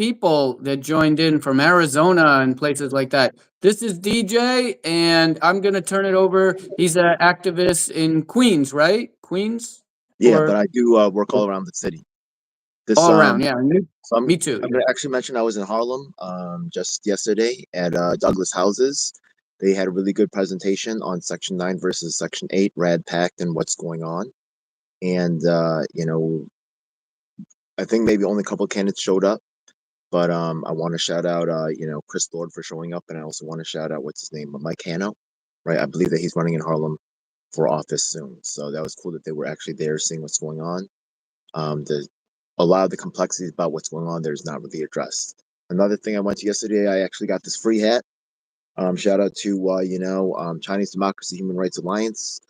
people that joined in from Arizona and places like that. This is DJ, and I'm gonna turn it over. He's an activist in Queens, right? Queens Yeah, but or I do work all around the city. This all around? Yeah, so me too. I'm gonna actually mention I was in Harlem just yesterday at Douglas Houses. They had a really good presentation on Section 9 versus Section 8, Rad Pact, and what's going on. And I think maybe only a couple of candidates showed up, but I want to shout out Chris Lord for showing up, and I also want to shout out what's his name, Mike Hanno, right? I believe that he's running in Harlem for office soon. So that was cool that they were actually there seeing what's going on. The A lot of the complexities about what's going on there is not really addressed. Another thing I went to yesterday, I actually got this free hat. Shout out to Chinese Democracy Human Rights Alliance.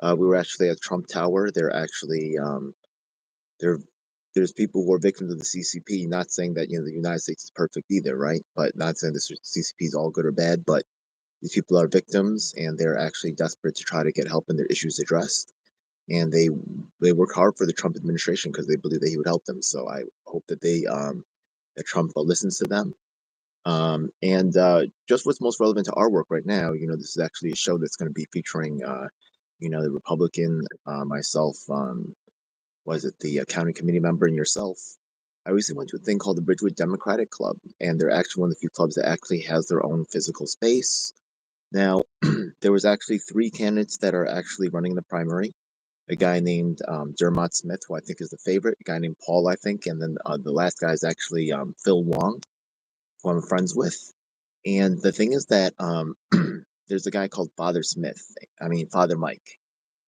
We were actually at Trump Tower. They're actually there. There's people who are victims of the CCP. Not saying that the United States is perfect either, right? But not saying the CCP is all good or bad. But these people are victims, and they're actually desperate to try to get help and their issues addressed. And they work hard for the Trump administration because they believe that he would help them. So I hope that that Trump listens to them. And just what's most relevant to our work right now, this is actually a show that's going to be featuring, the Republican, myself, was it the county committee member, and yourself. I recently went to a thing called the Bridgewood Democratic Club, and they're actually one of the few clubs that actually has their own physical space. Now, there was actually three candidates that are actually running the primary. A guy named Dermot Smith, who I think is the favorite, a guy named Paul, I think, and then the last guy is actually Phil Wong, who I'm friends with. And the thing is that there's a guy called Father Mike.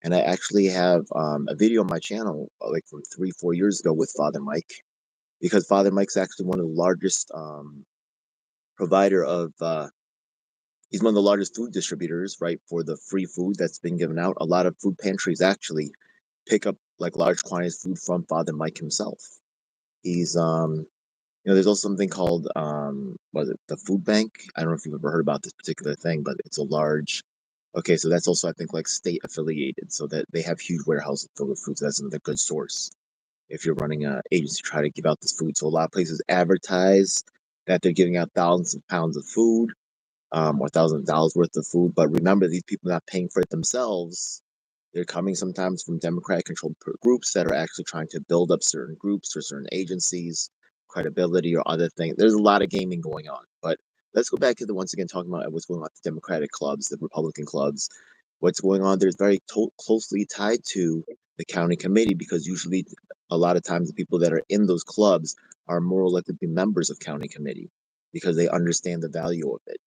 And I actually have a video on my channel, like from 3-4 years ago with Father Mike, because Father Mike's actually one of the largest provider of he's one of the largest food distributors, right, for the free food that's been given out. A lot of food pantries actually pick up like large quantities of food from Father Mike himself. He's there's also something called was it the food bank? I don't know if you've ever heard about this particular thing, but it's a large. Okay, so that's also I think like state affiliated, so that they have huge warehouses filled with food. So that's another good source if you're running an agency try to give out this food. So a lot of places advertise that they're giving out thousands of pounds of food, or thousands of dollars worth of food. But remember, these people are not paying for it themselves. They're coming sometimes from Democratic controlled groups that are actually trying to build up certain groups or certain agencies, credibility or other things. There's a lot of gaming going on. But let's go back to the once again talking about what's going on with the Democratic clubs, the Republican clubs. What's going on there is very closely tied to the county committee because usually a lot of times the people that are in those clubs are more likely to be members of county committee because they understand the value of it.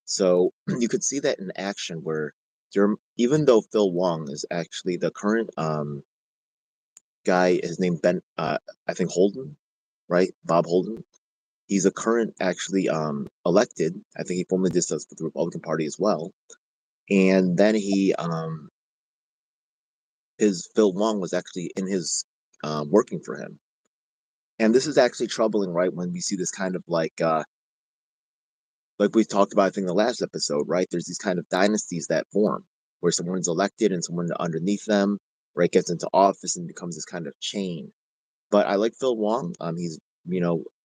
So you could see that in action where even though Phil Wong is actually the current guy, his name Ben, I think Holden, right? Bob Holden. He's a current actually elected. I think he formerly did stuff with the Republican Party as well. And then his Phil Wong was actually in his working for him. And this is actually troubling, right? When we see this kind of like we talked about, I think, in the last episode, right? There's these kind of dynasties that form where someone's elected and someone underneath them, right, gets into office and becomes this kind of chain. But I like Phil Wong. He's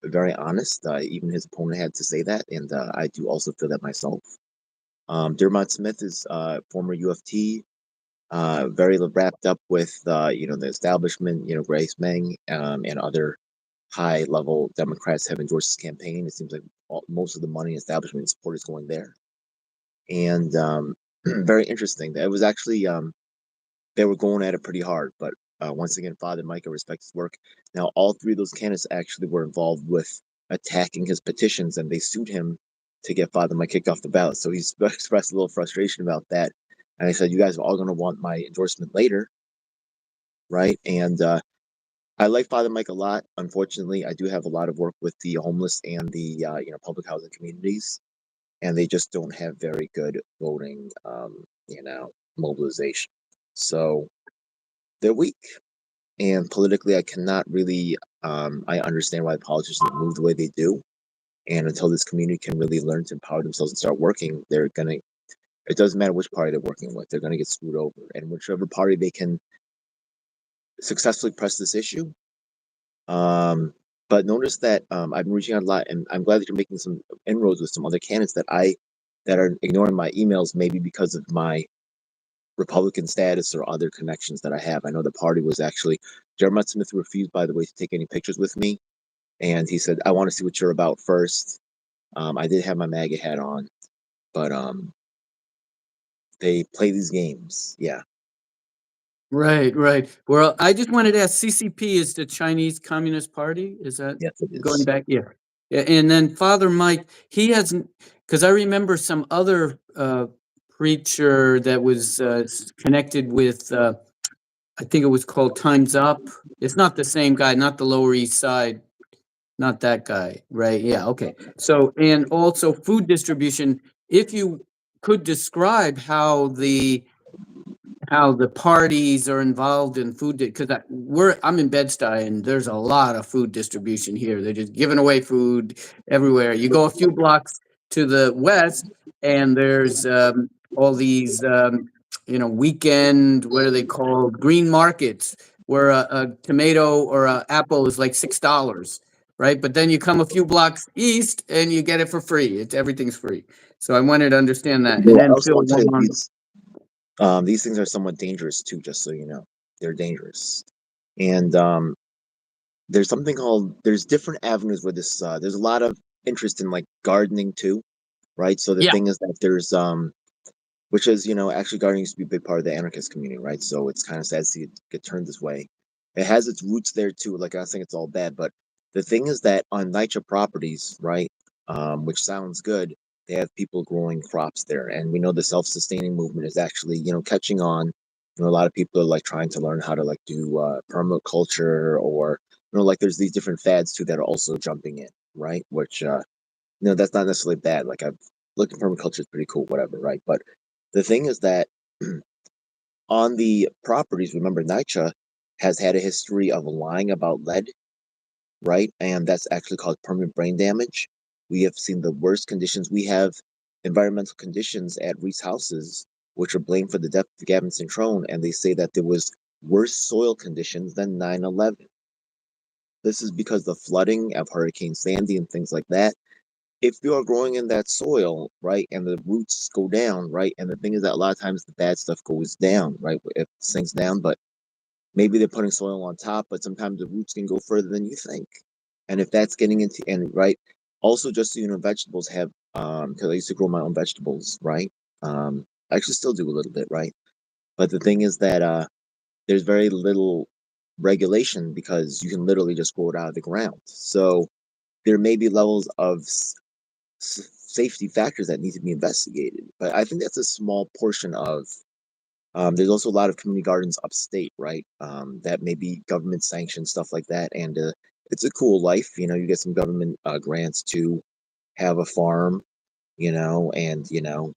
very honest. Even his opponent had to say that, and I do also feel that myself. Dermot Smith is former UFT, very wrapped up with the establishment. Grace Meng and other high level Democrats have endorsed his campaign. It seems like most of the money, establishment, support is going there. And very interesting. It was actually they were going at it pretty hard, but once again, Father Micah respects his work. Now, all three of those candidates actually were involved with attacking his petitions, and they sued him to get Father Mike kicked off the ballot. So he's expressed a little frustration about that. And he said, "You guys are all going to want my endorsement later, right?" And I like Father Mike a lot. Unfortunately, I do have a lot of work with the homeless and the public housing communities, and they just don't have very good voting, mobilization. So they're weak, and politically, I cannot really. I understand why politicians move the way they do, and until this community can really learn to empower themselves and start working, they're gonna. It doesn't matter which party they're working with; they're gonna get screwed over. And whichever party they can successfully press this issue, But notice that I've been reaching out a lot, and I'm glad that you're making some inroads with some other candidates that are ignoring my emails, maybe because of my Republican status or other connections that I have. I know the party was actually Jeremiah Smith refused, by the way, to take any pictures with me, and he said, "I want to see what you're about first." I did have my MAGA hat on, but they play these games. Yeah, Right, right. Well, I just wanted to ask, CCP is the Chinese Communist Party? Is that yes, it going is. back? Yeah. Yeah, and then Father Mike, he hasn't, because I remember some other preacher that was connected with, I think it was called Time's Up. It's not the same guy, not the Lower East Side, not that guy, right? Yeah, okay. So, and also food distribution, if you could describe how the parties are involved in food, because I'm in Bed-Stuy and there's a lot of food distribution here. They're just giving away food everywhere. You go a few blocks to the west and there's all these weekend, what are they called, green markets, where a tomato or a apple is like $6, right? But then you come a few blocks east and you get it for free. Everything's free. So I wanted to understand that. And Well, I then also Phil, want to tell one you more. these things are somewhat dangerous too, just so you know. They're dangerous. And there's different avenues where there's a lot of interest in like gardening too, right? So the Yeah. thing is that there's which is, actually gardening used to be a big part of the anarchist community, right? So it's kind of sad to see it get turned this way. It has its roots there too. Like, I don't think it's all bad, but the thing is that on NYCHA properties, right, which sounds good, they have people growing crops there, and we know the self-sustaining movement is actually, catching on. A lot of people are like trying to learn how to like do permaculture, or like there's these different fads too that are also jumping in, right? Which that's not necessarily bad. Like, I've looking permaculture is pretty cool, whatever, right? But the thing is that on the properties, remember, NYCHA has had a history of lying about lead, right? And that's actually called permanent brain damage. We have seen the worst conditions. We have environmental conditions at Reese houses, which are blamed for the death of Gavin Centrone, and they say that there was worse soil conditions than 9/11. This is because the flooding of Hurricane Sandy and things like that. If you are growing in that soil, right, and the roots go down, right, and the thing is that a lot of times the bad stuff goes down, right, it sinks down, but maybe they're putting soil on top, but sometimes the roots can go further than you think. And if that's getting into, and right, also just so you know, vegetables have, because I used to grow my own vegetables, right? I actually still do a little bit, right? But the thing is that there's very little regulation because you can literally just grow it out of the ground. So there may be levels of safety factors that need to be investigated. But I think that's a small portion of. There's also a lot of community gardens upstate, right? That may be government sanctioned stuff like that, and it's a cool life. You get some government grants to have a farm, and you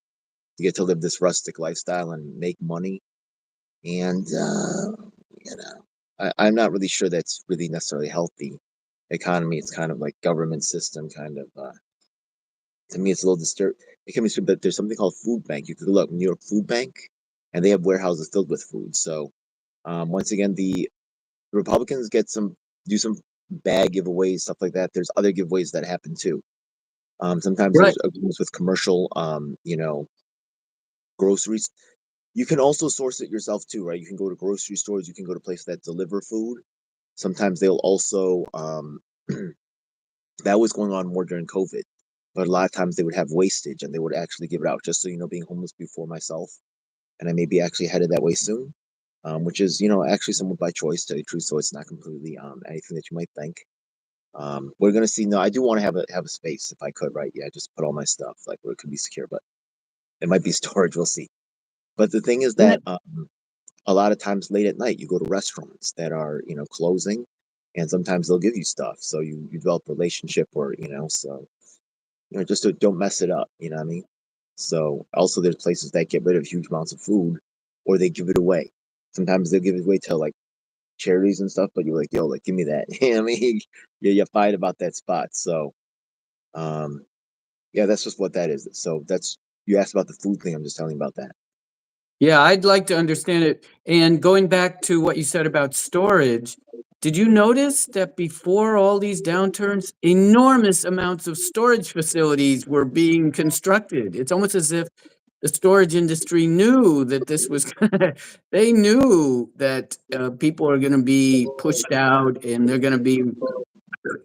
get to live this rustic lifestyle and make money. And I'm not really sure that's really necessarily healthy economy. It's kind of like government system kind of. To me, it's a little disturbed. It can be disturbed, but there's something called food bank. You could look New York Food Bank, and they have warehouses filled with food. So once again, the Republicans do some bag giveaways, stuff like that. There's other giveaways that happen too. Sometimes Right. there's agreements with commercial, groceries. You can also source it yourself too, right? You can go to grocery stores. You can go to places that deliver food. Sometimes they'll also that was going on more during COVID, but a lot of times they would have wastage and they would actually give it out. Just so you know, being homeless before myself, and I may be actually headed that way soon, which is actually somewhat by choice, to tell you the truth. So it's not completely anything that you might think. We're gonna see. No, I do want to have a space if I could, right? Yeah, just put all my stuff like where it could be secure, but it might be storage. We'll see. But the thing is Yeah. that a lot of times late at night, you go to restaurants that are closing, and sometimes they'll give you stuff. So you develop a relationship, or so just don't mess it up. You know what I mean? So also there's places that get rid of huge amounts of food, or they give it away. Sometimes they'll give it away to like charities and stuff, but you're like, yo, like give me that. You know what I mean? You fight about that spot. So um yeah, that's just what that is. So that's you asked about the food thing. I'm just telling you about that. Yeah, I'd like to understand it. And going back to what you said about storage, did you notice that before all these downturns, enormous amounts of storage facilities were being constructed? It's almost as if the storage industry knew that this was, they knew that people are going to be pushed out and they're going to be,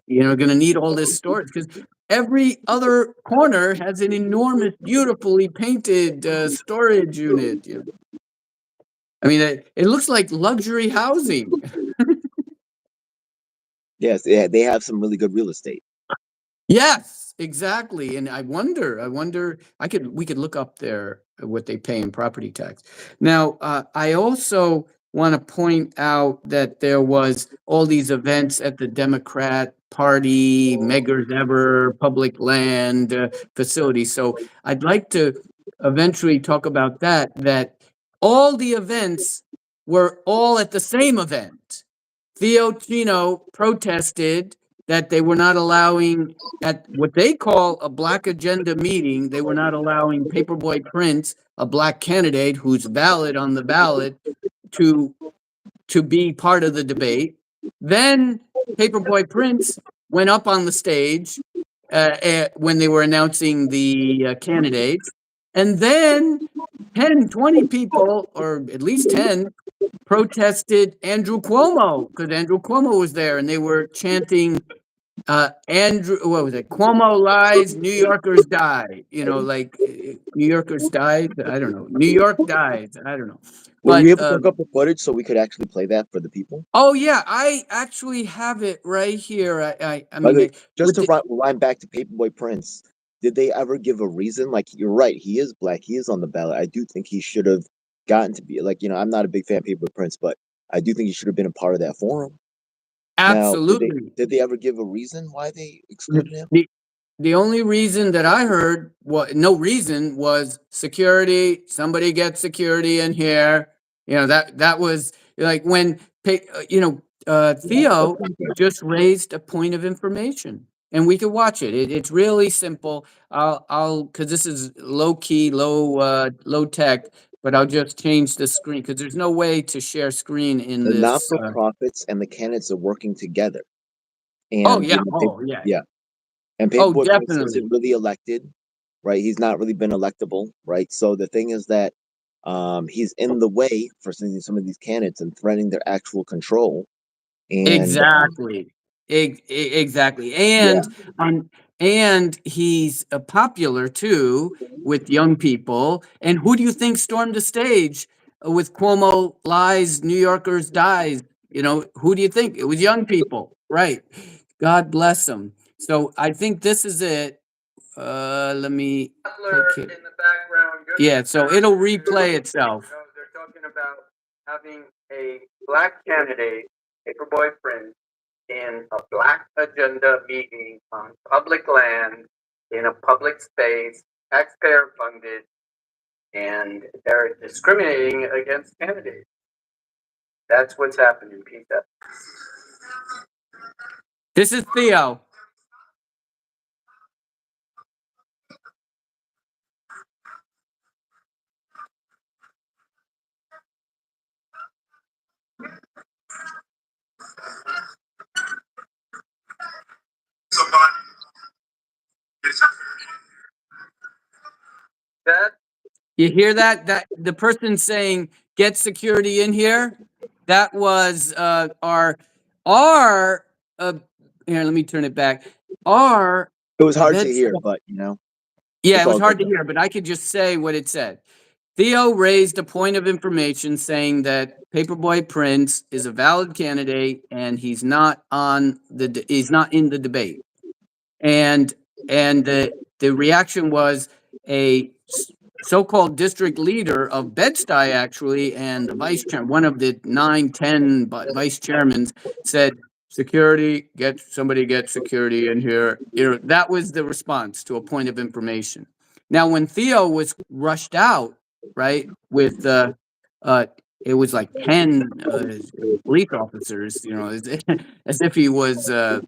going to need all this storage because every other corner has an enormous, beautifully painted storage unit. I mean, it looks like luxury housing. Yes, yeah, they have some really good real estate. Yes, exactly. And we could look up what they pay in property tax. Now, I also want to point out that there was all these events at the Democrat Party, Meggers Ever, public land facility. So I'd like to eventually talk about that all the events were all at the same event. Theo Chino protested that they were not allowing, at what they call a black agenda meeting, they were not allowing Paperboy Prince, a black candidate who's valid on the ballot, to be part of the debate. Then Paperboy Prince went up on the stage when they were announcing the candidates. And then 10, 20 people, or at least 10, protested Andrew Cuomo because Andrew Cuomo was there and they were chanting, what was it? Cuomo lies, New Yorkers die. Like New Yorkers died. I don't know. New York dies. I don't know. Were But you able to look up the footage so we could actually play that for the people? oh yeah, I actually have it right here. I mean, Okay, just to rewind back to Paperboy Prince, did they ever give a reason? Like, you're right, he is black, he is on the ballot. I do think he should have gotten to be, like, I'm not a big fan of Paperboy Prince, but I do think he should have been a part of that forum. Now, absolutely. did they ever give a reason why they excluded him? The only reason that I heard, no reason, was security. Somebody get security in here. That was like when Theo just raised a point of information, and we could watch it. It's really simple. I'll because this is low key, low tech, but I'll just change the screen because there's no way to share screen in The this. not-for-profits and the candidates are working together. Oh And, yeah, yeah. And Oh, Paperboy Prince definitely. isn't really elected, right? He's not really been electable, right? So the thing is that he's in the way for some of these candidates and threatening their actual control. And Exactly. Exactly. yeah, And he's popular too with young people. And who do you think stormed the stage with Cuomo lies, New Yorkers dies? Who do you think? It was young people, right? God bless them. So I think this is it. Let me click here. In the background. Yeah, so it'll replay itself. They're talking about having a black candidate, Paperboy Prince, in a black agenda meeting on public land in a public space, taxpayer funded, and they're discriminating against candidates. That's what's happening, Peter. This is Theo. That you hear that the person saying get security in here, that was our here, let me turn it back. it was hard to hear, but yeah, it was hard to hear, but I could just say what it said. Theo raised a point of information saying that Paperboy Prince is a valid candidate and he's not in the debate. And the reaction was a so-called district leader of Bed-Stuy, actually, and the vice chair, one of the 9-10 vice chairmen, said, somebody get security in here. That was the response to a point of information. Now, when Theo was rushed out, right, with it was like 10 police officers, as if he was a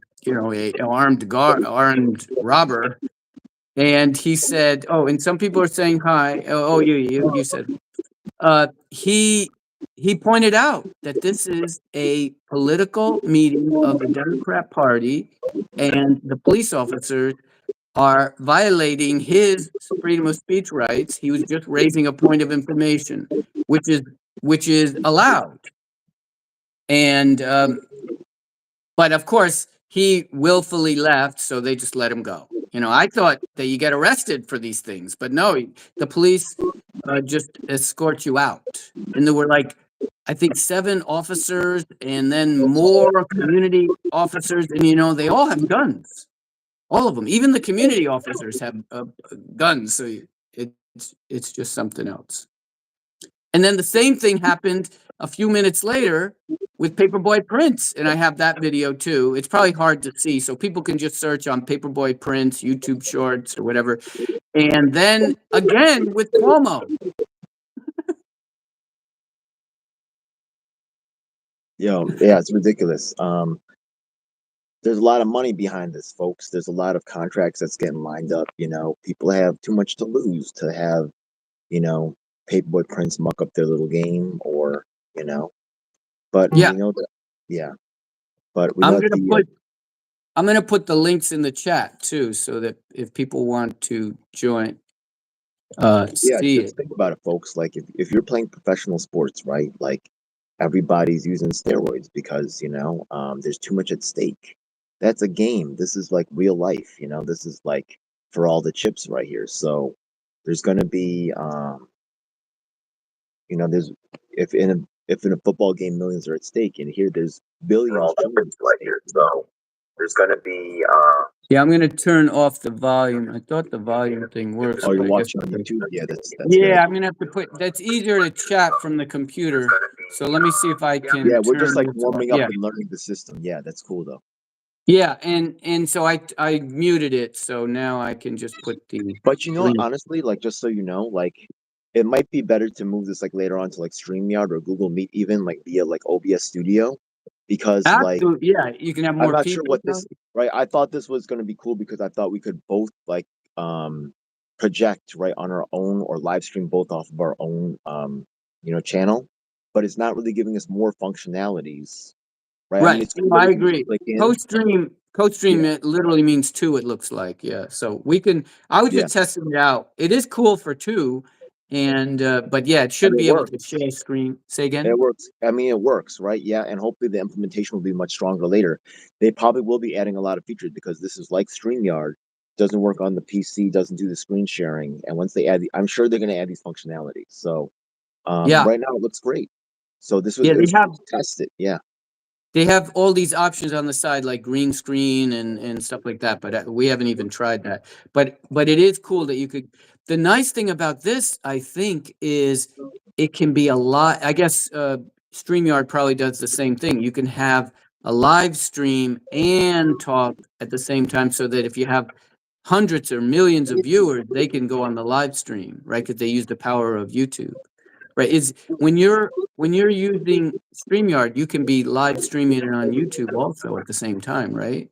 armed robber. And he said, oh, and some people are saying hi. Oh, you said, he he pointed out that this is a political meeting of the Democrat Party, and the police officers are violating his freedom of speech rights. He was just raising a point of information, which is allowed. And but of course, he willfully left, so they just let him go. I thought that you get arrested for these things, but no, the police just escort you out. And there were like, I think 7 officers and then more community officers, and they all have guns. All of them, even the community officers have guns. So it's just something else. And then the same thing happened a few minutes later with Paperboy Prince, and I have that video too. It's probably hard to see, so people can just search on Paperboy Prince, YouTube Shorts, or whatever. And then again with Cuomo. Yeah, it's ridiculous. There's a lot of money behind this, folks. There's a lot of contracts that's getting lined up. People have too much to lose to have, Paperboy Prince muck up their little game, or but Yeah, yeah, but we I'm know gonna the put I'm gonna put the links in the chat too, so that if people want to join, see just it. think about it, folks. Like if you're playing professional sports, right? Like everybody's using steroids because there's too much at stake. That's a game. This is like real life. This is like for all the chips right here. So there's gonna be there's if in a football game millions are at stake, and here there's billions trillions right here. So there's gonna be Yeah, I'm gonna turn off the volume. I thought the volume thing works, oh, you're but I guess watching on YouTube? Yeah, that's good. yeah, I'm gonna have to that's easier to chat from the computer. So let me see if I can Yeah, we're turn just like this warming on. up Yeah. and learning the system. Yeah, that's cool though. Yeah, and so I muted it, so now I can just put the But link. honestly, like just so you know, like it might be better to move this like later on to like StreamYard or Google Meet, even like via like OBS Studio, because like Absolutely, yeah, you can have I'm more not sure people. what this, right? I thought this was going to be cool because I thought we could both like project right on our own or live stream both off of our own channel, but it's not really giving us more functionalities, right? I mean, Right, it's cool that I we can agree. click in. Co-stream, Yeah, it literally means 2, it looks like, yeah, so I was yeah, just testing it out. It is cool for 2, and, but yeah, it and should it be able to works. share screen. Say It again? works. I mean, it works, right? Yeah, and hopefully the implementation will be much stronger later. They probably will be adding a lot of features because this is like StreamYard, doesn't work on the PC, doesn't do the screen sharing, and once they add, I'm sure they're going to add these functionalities. So Yeah, right now it looks great. So yeah, it was cool to test it. Yeah. they have all these options on the side, like green screen and stuff like that, but we haven't even tried that. But it is cool that you could. The nice thing about this, I think, is it can be a lot. I guess StreamYard probably does the same thing. You can have a live stream and talk at the same time, so that if you have hundreds or millions of viewers, they can go on the live stream, right? Because they use the power of YouTube. Right. Is when you're using StreamYard, you can be live streaming it on YouTube also at the same time, right?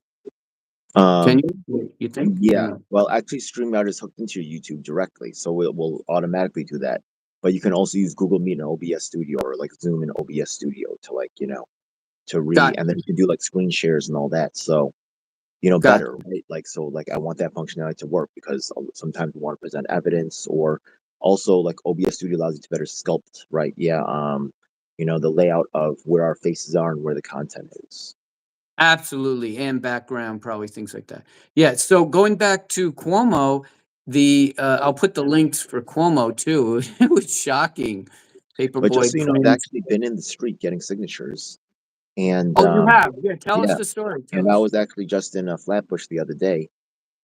Can Um, you? You think? Or yeah. no? Well, actually, StreamYard is hooked into your YouTube directly, so it will automatically do that. But you can also use Google Meet and OBS Studio or like Zoom and OBS Studio to like, Got and then you can do like screen shares and all that. So, got better, right? Like, so like I want that functionality to work because sometimes we want to present evidence, or also like OBS Studio allows you to better sculpt, right? Yeah. The layout of where our faces are and where the content is. Absolutely, and background, probably things like that. Yeah. So going back to Cuomo, I'll put the links for Cuomo too. It was shocking. But just Paperboy so you know, I've Prince. actually been in the street getting signatures, and Oh, you have? Yeah. Tell us yeah, the story. Tell and I us. was actually just in a Flatbush the other day,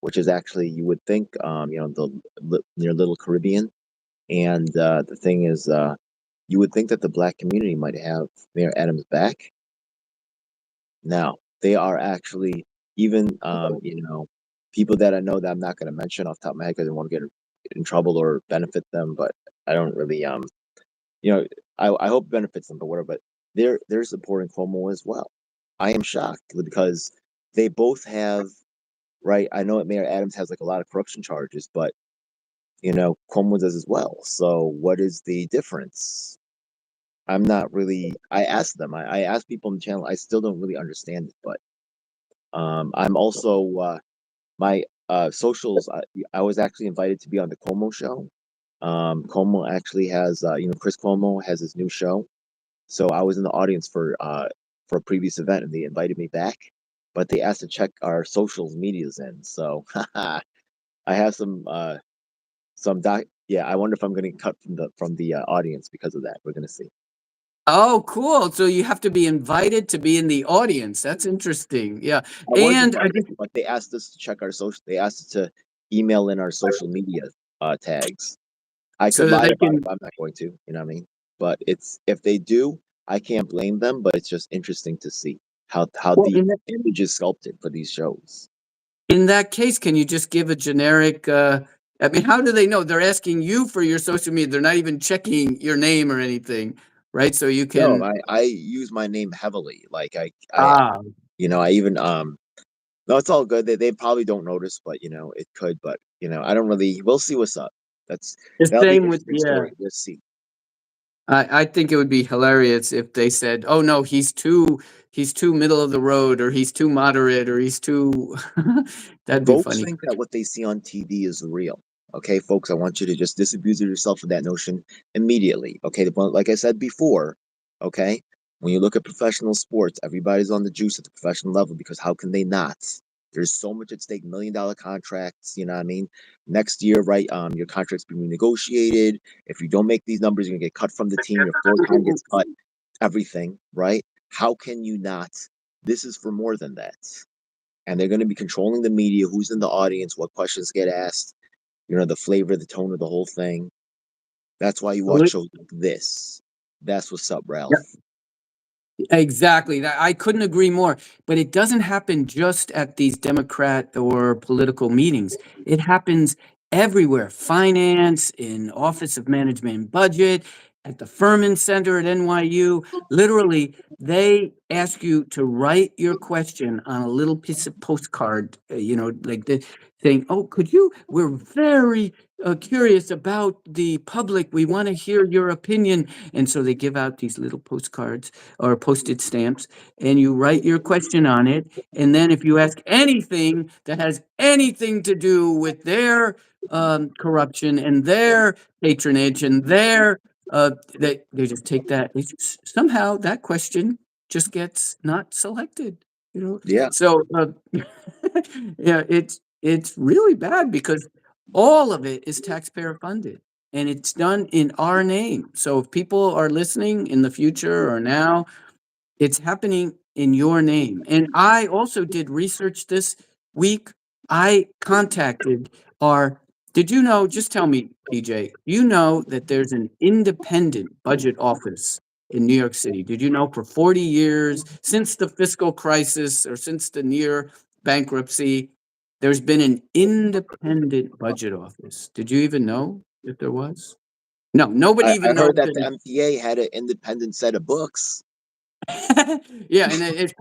which is actually you would think, near Little Caribbean, and the thing is, you would think that the black community might have Mayor Adams back. Now, they are actually even, people that I know that I'm not going to mention off the top of my head because I don't want to get in trouble or benefit them, but I don't really, you know, I hope it benefits them, but whatever. But they're supporting Cuomo as well. I am shocked because they both have, right. I know that Mayor Adams has like a lot of corruption charges, but Cuomo does as well. So what is the difference? I'm not really. I asked them. I asked people on the channel. I still don't really understand it, but I'm also my socials. I was actually invited to be on the Cuomo show. Cuomo actually has Chris Cuomo has his new show, so I was in the audience for a previous event, and they invited me back, but they asked to check our socials medias in. So I have some doc. Yeah, I wonder if I'm going to get cut from the audience because of that. We're going to see. Oh, cool. So you have to be invited to be in the audience. That's interesting. Yeah. I was And I invited, just but they asked us to check our social. They asked us to email in our social media tags. I so could that lie they about it, can. but I'm not going to. You know what I mean? But it's if they do, I can't blame them. But it's just interesting to see how Well, the image is sculpted for these shows. in that case, can you just give a generic, I mean, how do they know? They're asking you for your social media. They're not even checking your name or anything, right? So you No, can, I use my name heavily. Like ah, I even no, it's all good. They probably don't notice, but it could. But I don't really. We'll see what's up. the That'll be an same with, interesting yeah. story. We'll see. I think it would be hilarious if they said, "Oh no, he's too middle of the road, or he's too moderate, or he's too." That'd be Folks funny. think that what they see on TV is real. Okay, folks, I want you to just disabuse yourself of that notion immediately. Okay, but like I said before, okay, when you look at professional sports, everybody's on the juice at the professional level because how can they not? There's so much at stake, $1 million contracts, you know what I mean? Next year, right? Your contract's being renegotiated. If you don't make these numbers, you're gonna get cut from the team, your floor time gets cut, everything, right? How can you not? This is for more than that, and they're going to be controlling the media, who's in the audience, what questions get asked, the flavor, the tone of the whole thing. That's why you watch shows like this. That's what's up, Ralph. Exactly. I couldn't agree more. But it doesn't happen just at these Democrat or political meetings. It happens everywhere. Finance, in Office of Management and Budget, at the Furman Center at NYU. Literally, they ask you to write your question on a little piece of postcard, like saying, "Oh, could you? We're very curious about the public. We want to hear your opinion." And so they give out these little postcards or postage stamps, and you write your question on it. And then if you ask anything that has anything to do with their corruption and their patronage and their they just take that. Somehow that question just gets not selected. Yeah. So yeah, it's really bad because all of it is taxpayer funded. And it's done in our name. So if people are listening in the future or now, it's happening in your name. And I also did research this week. I contacted our, did you know, just tell me, PJ, you know that there's an independent budget office in New York City? Did you know for 40 years, since the fiscal crisis or since the near bankruptcy, there's been an independent budget office? Did you even know that there was? No, nobody I even knows heard that that the MTA had an independent set of books. Yeah, and it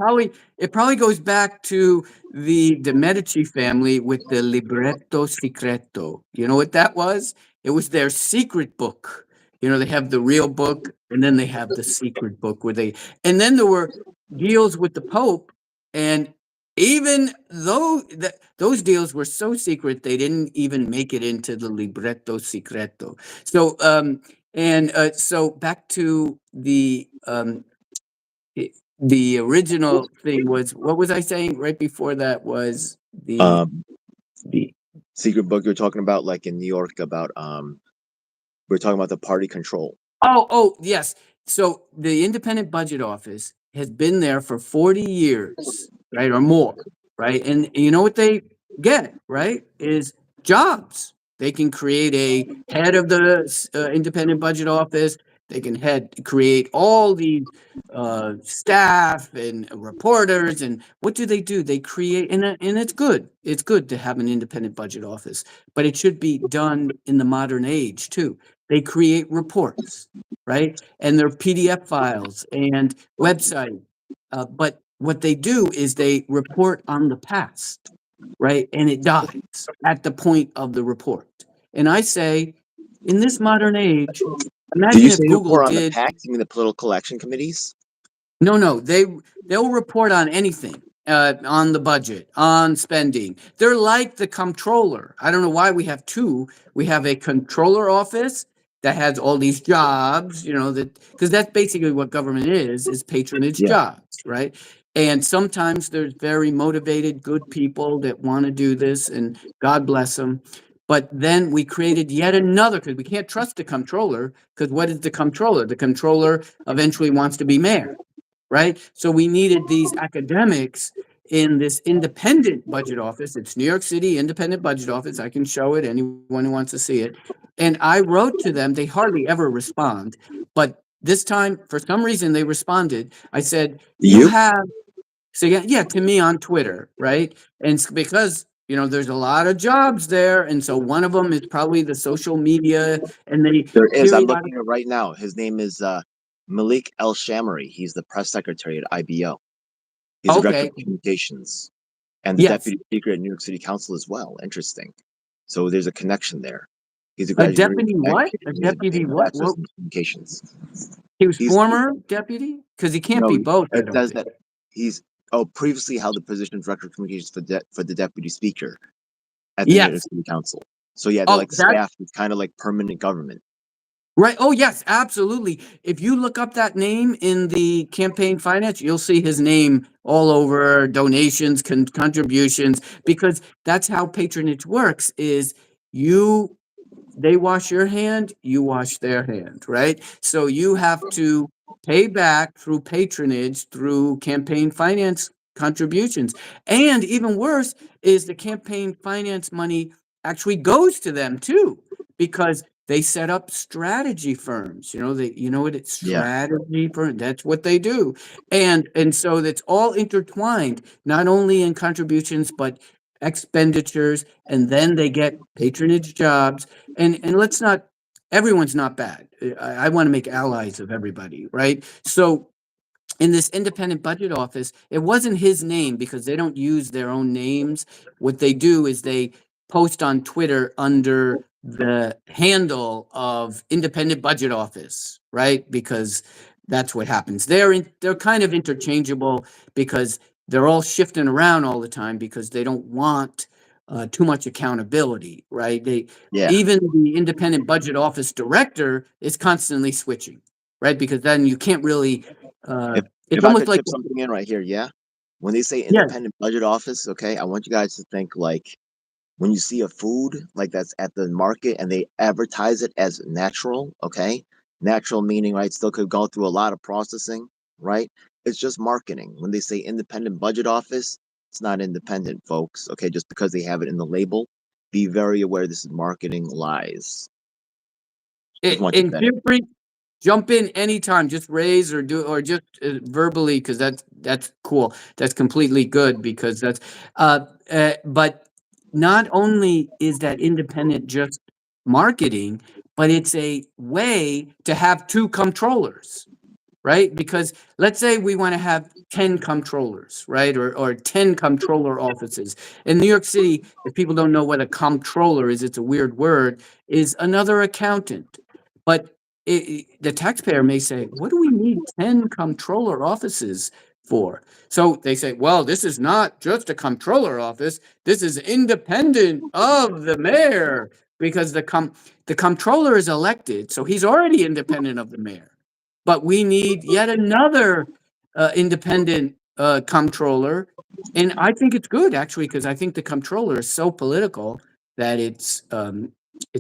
probably goes back to the Medici family with the libretto segreto. You know what that was? It was their secret book. They have the real book, and then they have the secret book and then there were deals with the Pope, and even though those deals were so secret, they didn't even make it into the libretto segreto. So back to the original thing was, what was I saying right before that was Um, the secret book you're talking about, like in New York, about we're talking about the party control. oh yes. So the independent budget office has been there for 40 years, right, or more, right? And you know what they get, right, is jobs. They can create a head of the independent budget office. They can create all these staff and reporters. And what do? They create, and it's good. It's good to have an independent budget office, but it should be done in the modern age too. They create reports, right? And they're PDF files and website. But what they do is they report on the past, right? And it dies at the point of the report. And I say, in this modern age, Do Imagine you if say Google report on the did. PACs? You mean the political action committees? No, they'll report on anything, on the budget, on spending. They're like the comptroller. I don't know why we have two. We have a controller office that has all these jobs, that because that's basically what government is patronage Yeah. jobs, right? And sometimes there's very motivated, good people that want to do this, and God bless them. But then we created yet another, because we can't trust the comptroller, because what is the comptroller? The comptroller eventually wants to be mayor, right? So we needed these academics in this independent budget office. It's New York City Independent Budget Office. I can show it, anyone who wants to see it. And I wrote to them. They hardly ever respond. But this time, for some reason, they responded. I said, you You? have, so yeah, to me on Twitter, right? And it's because, there's a lot of jobs there. And so one of them is probably the social media, and they There is. I'm periodic. looking at it right now. His name is Malik El Shamari. He's the press secretary at IBO. He's the director Okay. of communications and the Yes. deputy speaker at New York City Council as well. Interesting. So there's a connection there. He's a A graduate deputy what? educator. A He has deputy a what? bachelor's in communications. He was He's former deputy? Because he can't no. be both, I It don't says think. that he's previously held the position of director of communications for the deputy speaker at the New York Yes. City Council. So yeah, they're Oh, like that staff. It's kind of like permanent government. right. Oh, yes, absolutely. If you look up that name in the campaign finance, you'll see his name all over donations, contributions, because that's how patronage works is they wash your hand, you wash their hand, right? So you have to pay back through patronage, through campaign finance contributions. And even worse is the campaign finance money actually goes to them too, because they set up strategy firms. What it's Yeah. strategy firm. That's what they do. And so that's all intertwined, not only in contributions, but expenditures, and then they get patronage jobs. And let's not, everyone's not bad. I want to make allies of everybody, right? So in this independent budget office, it wasn't his name because they don't use their own names. What they do is they post on Twitter under the handle of independent budget office, right? Because that's what happens. They're kind of interchangeable because they're all shifting around all the time because they don't want too much accountability, right? Yeah. Even the independent budget office director is constantly switching, right? Because then you can't really If it's if I almost could like, chip something in right here, yeah. When they say yeah, independent budget office, okay, I want you guys to think like when you see a food like that's at the market and they advertise it as natural, okay? Natural meaning, right? Still could go through a lot of processing, right? It's just marketing. When they say independent budget office, it's not independent, folks. Okay, just because they have it in the label, be very aware this is marketing lies. Just want you to and bet feel it. free, jump in anytime, just raise or just verbally, because that's cool. That's completely good because but not only is that independent just marketing, but it's a way to have two comptrollers, right? Because let's say we want to have 10 comptrollers, right? Or 10 comptroller offices. In New York City, if people don't know what a comptroller is, it's a weird word, is another accountant. But the taxpayer may say, what do we need 10 comptroller offices for? So they say, well, this is not just a comptroller office. This is independent of the mayor because the comptroller is elected. So he's already independent of the mayor. But we need yet another independent comptroller. And I think it's good, actually, because I think the comptroller is so political that it's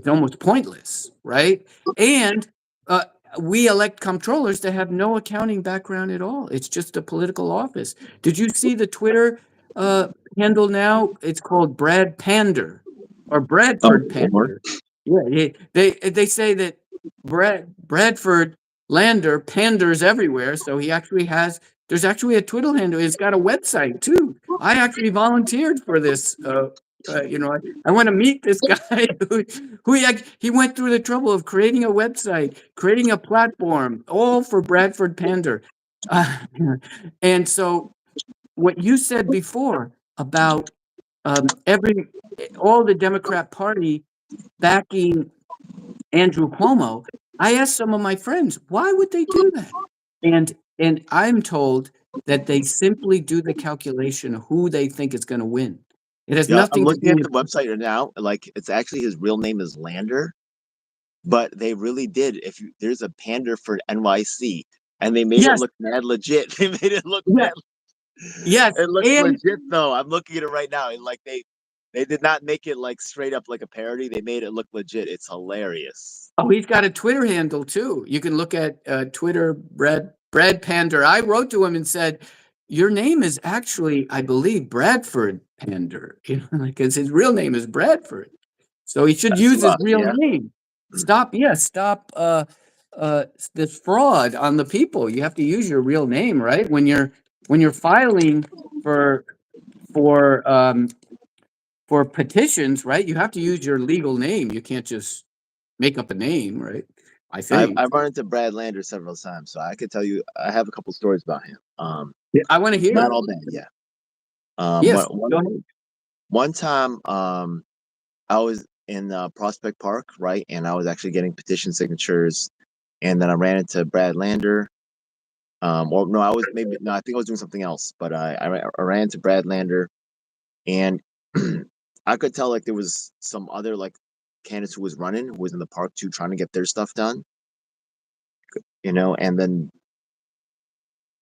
almost pointless, right? And uh, we elect comptrollers that have no accounting background at all. It's just a political office. Did you see the Twitter handle now? It's called Brad Pander or Oh, Bradford Lord. Pander. Yeah, they say that Bradford Lander panders everywhere, so he actually has. There's actually a Twitter handle. It's got a website too. I actually volunteered for this. I want to meet this guy he went through the trouble of creating a website, creating a platform, all for Bradford Pander. And so, what you said before about all the Democrat Party backing Andrew Cuomo, I asked some of my friends, why would they do that? And I'm told that they simply do the calculation of who they think is going to win. It has Yeah, I'm nothing to looking do at with the website right now. Like, it's actually his real name is Lander, but they really did. If you there's a pander for NYC, and they made it yes, look mad legit. They made it look yes, mad. yes, It looks and legit though. I'm looking at it right now, and like they did not make it like straight up like a parody. They made it look legit. It's hilarious. oh, he's got a Twitter handle too. You can look at Twitter, Brad Pander. I wrote to him and said, "Your name is actually, I believe, Bradford Pander. You know, like his real name is Bradford, so he should That's use his rough. real Yeah. name. Stop, yeah, stop this fraud on the people. You have to use your real name, right? When you're filing for for um, for petitions, right? You have to use your legal name. You can't just make up a name, right? I think. I've run into Brad Lander several times, so I could tell you I have a couple stories about him. Yeah, I want to hear Not it. all bad. Yeah. Um, Yes, one one go ahead. one time, I was in Prospect Park, right, and I was actually getting petition signatures, and then I ran into Brad Lander. Or no, I was maybe no, I think I was doing something else, but I ran into Brad Lander, and I could tell like there was some other like candidates who was running, who was in the park too, trying to get their stuff done, and then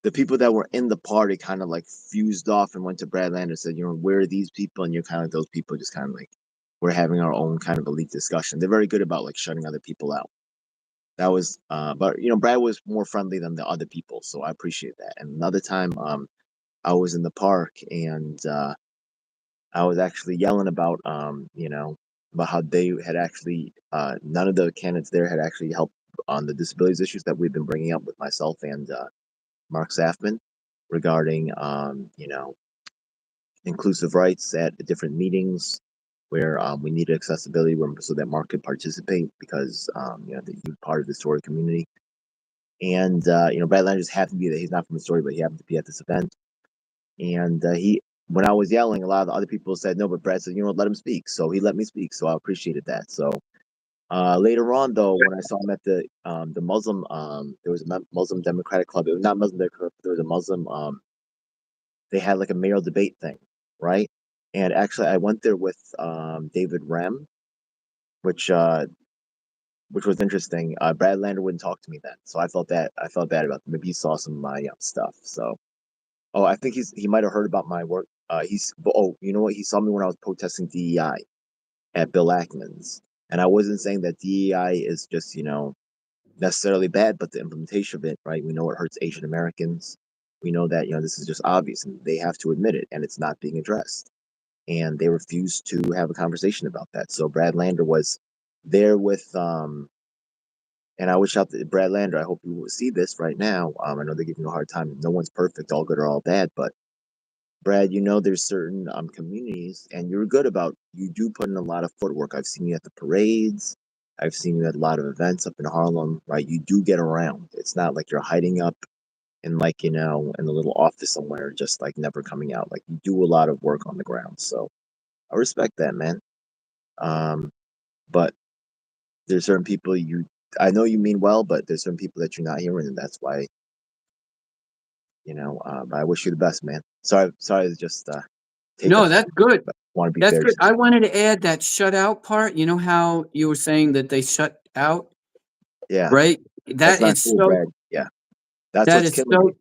the people that were in the party kind of like fused off and went to Brad Lander and said, where are these people? And you're kind of like those people just kind of like we're having our own kind of elite discussion. They're very good about like shutting other people out. That was but Brad was more friendly than the other people, so I appreciate that. And another time, I was in the park, and I was actually yelling about how they had actually none of the candidates there had actually helped on the disabilities issues that we've been bringing up with myself and Mark Safman regarding inclusive rights at different meetings where we needed accessibility so that Mark could participate because he's part of the Story community. And Brad Lander just happened to be there. He's not from the Story, but he happened to be at this event. And when I was yelling, a lot of the other people said no, but Brad said, let him speak. So he let me speak. So I appreciated that. So later on, though, when I saw him at the Muslim, there was a Muslim Democratic Club. It was not Muslim Democratic Club. There was a Muslim. They had like a mayoral debate thing, right? And actually, I went there with David Rem, which uh, which was interesting. Brad Lander wouldn't talk to me then, so I felt bad about that. Maybe he saw some of my stuff. So, oh, I think he might have heard about my work. You know what? He saw me when I was protesting DEI at Bill Ackman's, and I wasn't saying that DEI is just necessarily bad, but the implementation of it, right? We know it hurts Asian Americans. We know that this is just obvious, and they have to admit it, and it's not being addressed. And they refused to have a conversation about that. So Brad Lander was there with and I wish out to Brad Lander. I hope you will see this right now. I know they're giving you a hard time. No one's perfect, all good or all bad, but Brad, there's certain communities, and you're good about you do put in a lot of footwork. I've seen you at the parades. I've seen you at a lot of events up in Harlem, right? You do get around. It's not like you're hiding up in like, in a little office somewhere, just like never coming out. Like you do a lot of work on the ground. So I respect that, man. Um, but there's certain people I know you mean well, but there's certain people that you're not hearing, and that's why, I wish you the best, man. Sorry to just take No, up, that's good. but want to be That's fair good. to I you. wanted to add that shut out part. You know how you were saying that they shut out, Yeah, right? that's That not is cool, so, Brad. Yeah, that's that what's is killing me. so,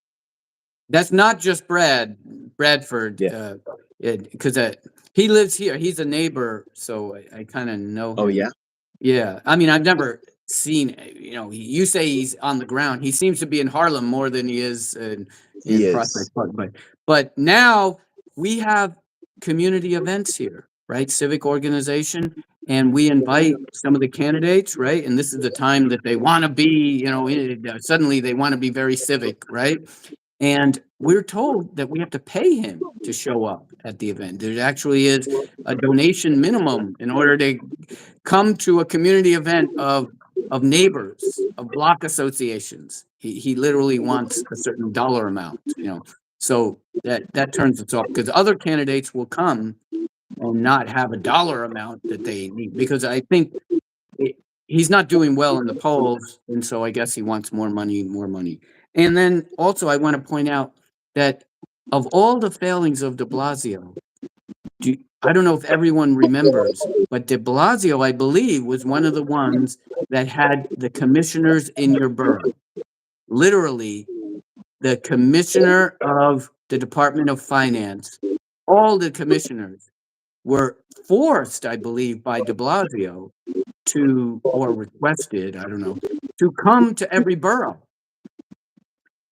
that's not just Bradford, Yeah. because he lives here. He's a neighbor, so I kind of know Oh him. yeah, Yeah, I mean, I've never seen, you say he's on the ground. He seems to be in Harlem more than he is he in is. Prospect Park. But now we have community events here, right? Civic organization, and we invite some of the candidates, right? And this is the time that they want to be, suddenly they want to be very civic, right? And we're told that we have to pay him to show up at the event. There actually is a donation minimum in order to come to a community event of neighbors, of block associations. He literally wants a certain dollar amount. So that turns us off because other candidates will come and not have a dollar amount that they need because I think he's not doing well in the polls, and so I guess he wants more money, more money. And then also, I want to point out that of all the failings of De Blasio, I don't know if everyone remembers, but De Blasio, I believe, was one of the ones that had the commissioners in your borough. Literally, the commissioner of the Department of Finance, all the commissioners were forced, I believe, by De Blasio or requested, I don't know, to come to every borough.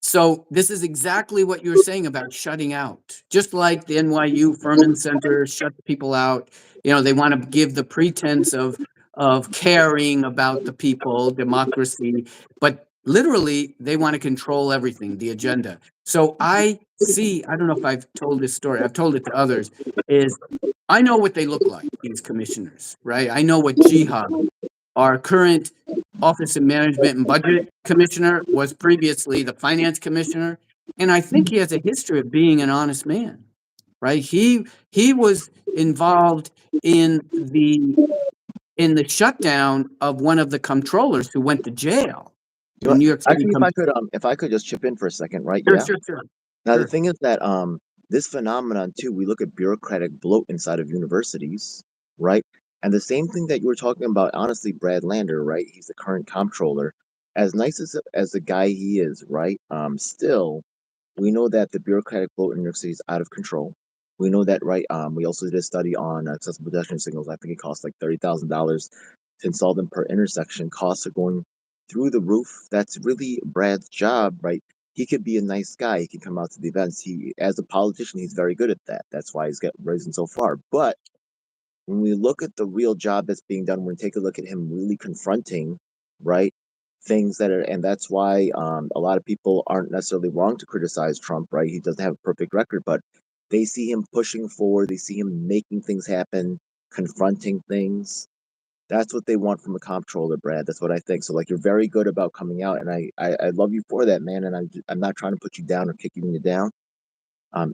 So this is exactly what you're saying about shutting out. Just like the NYU Furman Center shut people out, they want to give the pretense of caring about the people, democracy, but literally they want to control everything, the agenda. So I don't know if I've told this story, I've told it to others, is I know what they look like, these commissioners, right? I know what Jihad, our current Office of Management and Budget Commissioner, was previously the Finance Commissioner, and I think he has a history of being an honest man, right? He was involved in the shutdown of one of the comptrollers who went to jail in New York City. Actually, if I could just chip in for a second, right? Sure, Yeah. sure. Now, the Sure. thing is that this phenomenon too, we look at bureaucratic bloat inside of universities, right? And the same thing that you were talking about, honestly, Brad Lander, right? He's the current comptroller. As nice as the guy he is, right? Still, we know that the bureaucratic bloat in New York City is out of control. We know that, right? We also did a study on accessible pedestrian signals. I think it costs like $30,000 to install them per intersection. Costs are going through the roof. That's really Brad's job, right? He could be a nice guy. He can come out to the events. He, as a politician, he's very good at that. That's why he's got risen so far. But when we look at the real job that's being done, when we take a look at him really confronting, right, things that are, and that's why a lot of people aren't necessarily wrong to criticize Trump, right? He doesn't have a perfect record, but they see him pushing forward. They see him making things happen, confronting things. That's what they want from a comptroller, Brad. That's what I think. So, like, you're very good about coming out, and I love you for that, man. And I'm not trying to put you down or kicking you down.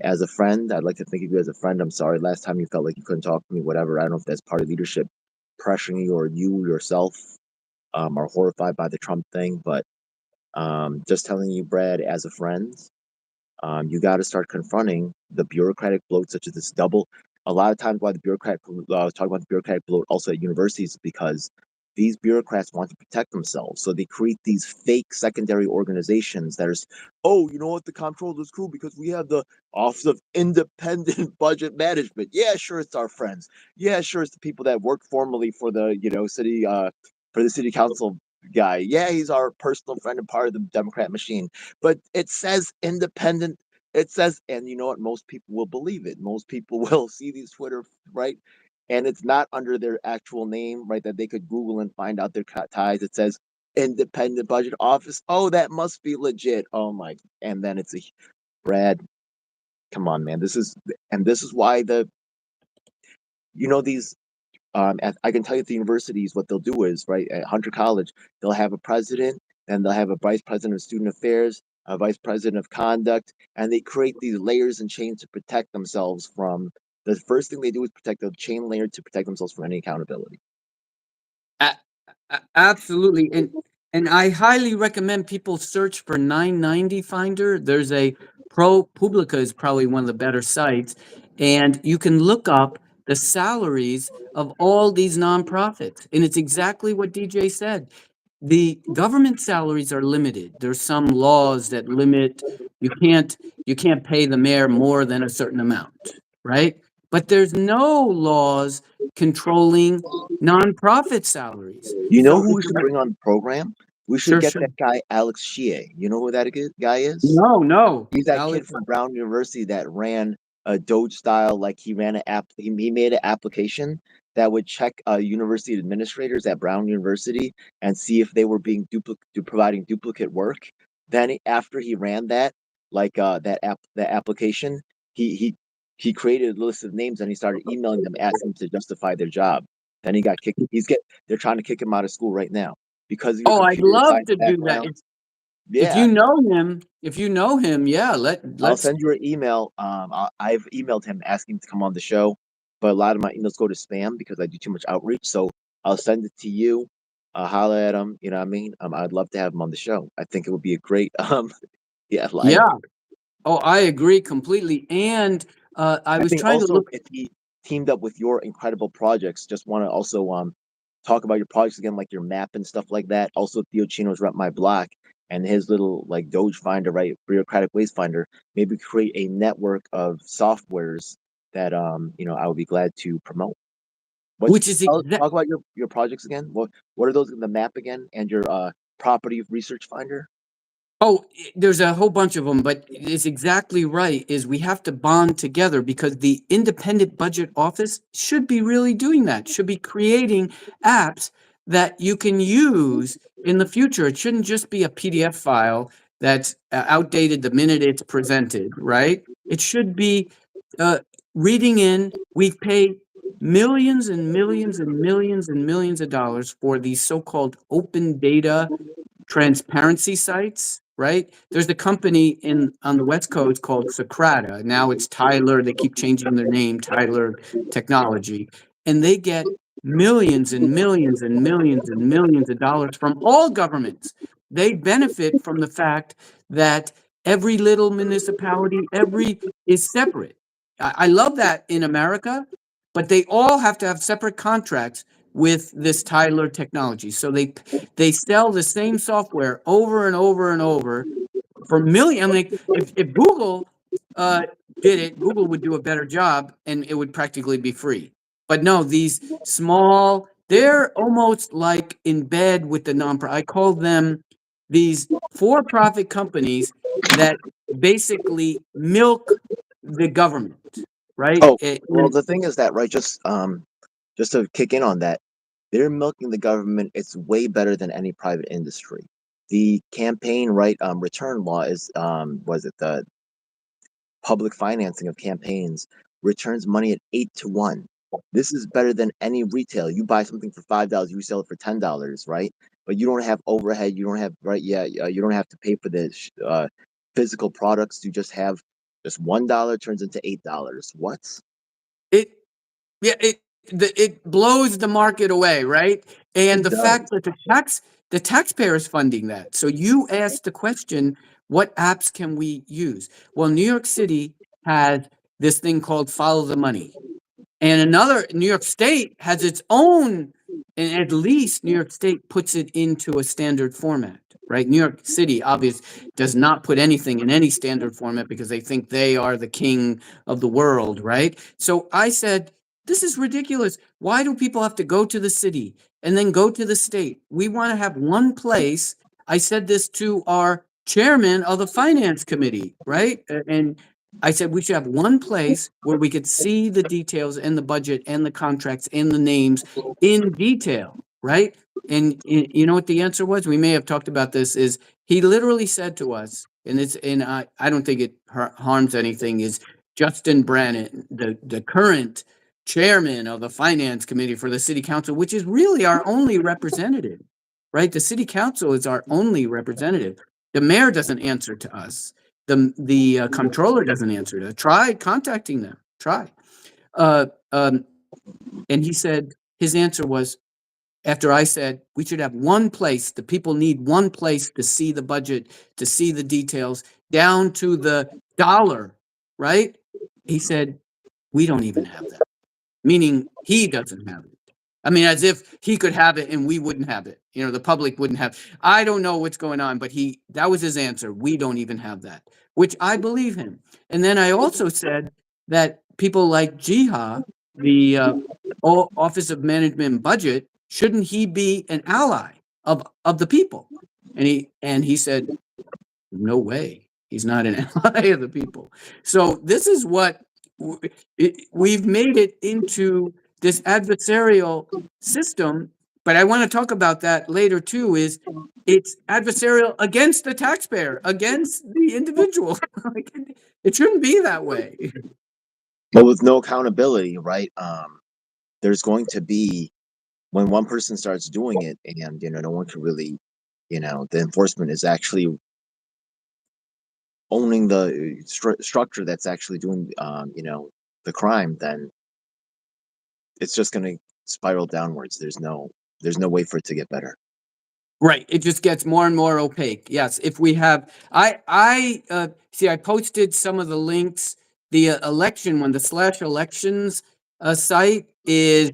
As a friend, I'd like to think of you as a friend. I'm sorry last time you felt like you couldn't talk to me, whatever. I don't know if that's part of leadership pressuring you or you yourself are horrified by the Trump thing, but just telling you, Brad, as a friend, you got to start confronting the bureaucratic bloat, such as this double. A lot of times, why the bureaucratic talk about the bureaucratic bloat also at universities is because these bureaucrats want to protect themselves, so they create these fake secondary organizations that are, oh, you know what, the comptroller is cool because we have the Office of Independent Budget Management. Yeah, sure, it's our friends. Yeah, sure, it's the people that work formally for the city for the city council guy. Yeah, he's our personal friend and part of the Democrat machine. But it says independent. It says, and you know what? Most people will believe it. Most people will see these Twitter, right? And it's not under their actual name, right? That they could Google and find out their ties. It says independent budget office. Oh, that must be legit. Oh my! And then it's a Brad. Come on, man. This is why these I can tell you at the universities what they'll do is, right, at Hunter College, they'll have a president, and they'll have a vice president of student affairs, a vice president of conduct, and they create these layers and chains to protect themselves from. The first thing they do is protect the chain layer to protect themselves from any accountability. Absolutely. And I highly recommend people search for 990 Finder. There's a ProPublica is probably one of the better sites, and you can look up the salaries of all these nonprofits. And it's exactly what DJ said. The government salaries are limited. There's some laws that limit you can't pay the mayor more than a certain amount, right? But there's no laws controlling nonprofit salaries. You know So who we should bring on the program? We should sure, get sure. that guy Alex Shea. You know who that guy is? No. He's that kid Alex, from Brown University that ran a Doge style, like he ran an app. He made an application that would check university administrators at Brown University and see if they were being providing duplicate work. Then after he ran that, like that application, he created a list of names and he started emailing them, asking them to justify their job. Then he got kicked. They're trying to kick him out of school right now because of your I'd computer love science to do that. background. If Yeah, you know him, yeah, I'll let's. send you an email. I've emailed him asking him to come on the show, but a lot of my emails go to spam because I do too much outreach. So I'll send it to you. holla at him. You know what I mean? I'd love to have him on the show. I think it would be a great yeah, lineup. Yeah. Oh, I agree completely. And I I was think trying to also look. if he teamed up with your incredible projects, just want to also talk about your projects again, like your map and stuff like that. Also, Theo Chino's Rep My Block and his little like Doge Finder, right? Bureaucratic Waste Finder. Maybe create a network of softwares that I would be glad to promote. What's Which is talk about your projects again? What are those in the map again? And your property research finder? Oh, there's a whole bunch of them, but it's exactly right. Is we have to bond together because the independent budget office should be really doing that. Should be creating apps that you can use in the future. It shouldn't just be a PDF file that's outdated the minute it's presented, right? It should be uh, reading in. We've paid millions and millions and millions and millions of dollars for these so-called open data transparency sites, right? There's a company in on the West Coast called Socrata. Now it's Tyler. They keep changing their name, Tyler Technology, and they get millions and millions and millions and millions of dollars from all governments. They benefit from the fact that every little municipality, every is separate. I love that in America, but they all have to have separate contracts with this Tyler Technology. So they sell the same software over and over and over for millions. I mean, if Google uh, did it, Google would do a better job, and it would practically be free. But no, these small, they're almost like in bed with the nonprofit. I call them these for-profit companies that basically milk the government, right? Oh, well, the thing is that, right, just to kick in on that, they're milking the government. It's way better than any private industry. The campaign right return law is was it the public financing of campaigns returns money at 8 to 1. This is better than any retail. You buy something for $5, you sell it for $10, right? But you don't have overhead. You don't have right. Yeah, you don't have to pay for the physical products. You just $1 turns into $8. What? It Yeah, it blows the market away, right? And It the does. fact that the taxpayer is funding that. So you asked the question, what apps can we use? Well, New York City has this thing called Follow the Money. And another, New York State has its own, and at least New York State puts it into a standard format, right? New York City, obvious, does not put anything in any standard format because they think they are the king of the world, right? So I said, this is ridiculous. Why do people have to go to the city and then go to the state? We want to have one place. I said this to our chairman of the finance committee, right? And I said we should have one place where we could see the details and the budget and the contracts and the names in detail, right? And you know what the answer was? We may have talked about this. Is he literally said to us, and I don't think it harms anything. Is Justin Brannan, the current chairman of the finance committee for the city council, which is really our only representative, right? The city council is our only representative. The mayor doesn't answer to us. The controller doesn't answer to. Try contacting them. Try. Uh, um, and he said his answer was after I said we should have one place. The people need one place to see the budget, to see the details down to the dollar. Right? He said we don't even have that. Meaning he doesn't have it. I mean, as if he could have it and we wouldn't have it. You know, the public wouldn't have. I don't know what's going on, but that was his answer. We don't even have that, which I believe him. And then I also said that people like Jiha, the Office of Management and Budget, shouldn't he be an ally of the people? And he said, no way. He's not an ally of the people. So this is what we've made it into this adversarial system. But I want to talk about that later too. Is it's adversarial against the taxpayer, against the individual. It shouldn't be that way. But with no accountability, right? There's going to be when one person starts doing it, and no one can really, the enforcement is actually owning the structure that's actually doing, the crime. Then it's just going to spiral downwards. There's no way for it to get better. Right. It just gets more and more opaque. Yes. If we have, I see, I posted some of the links. The election one, the slash elections site is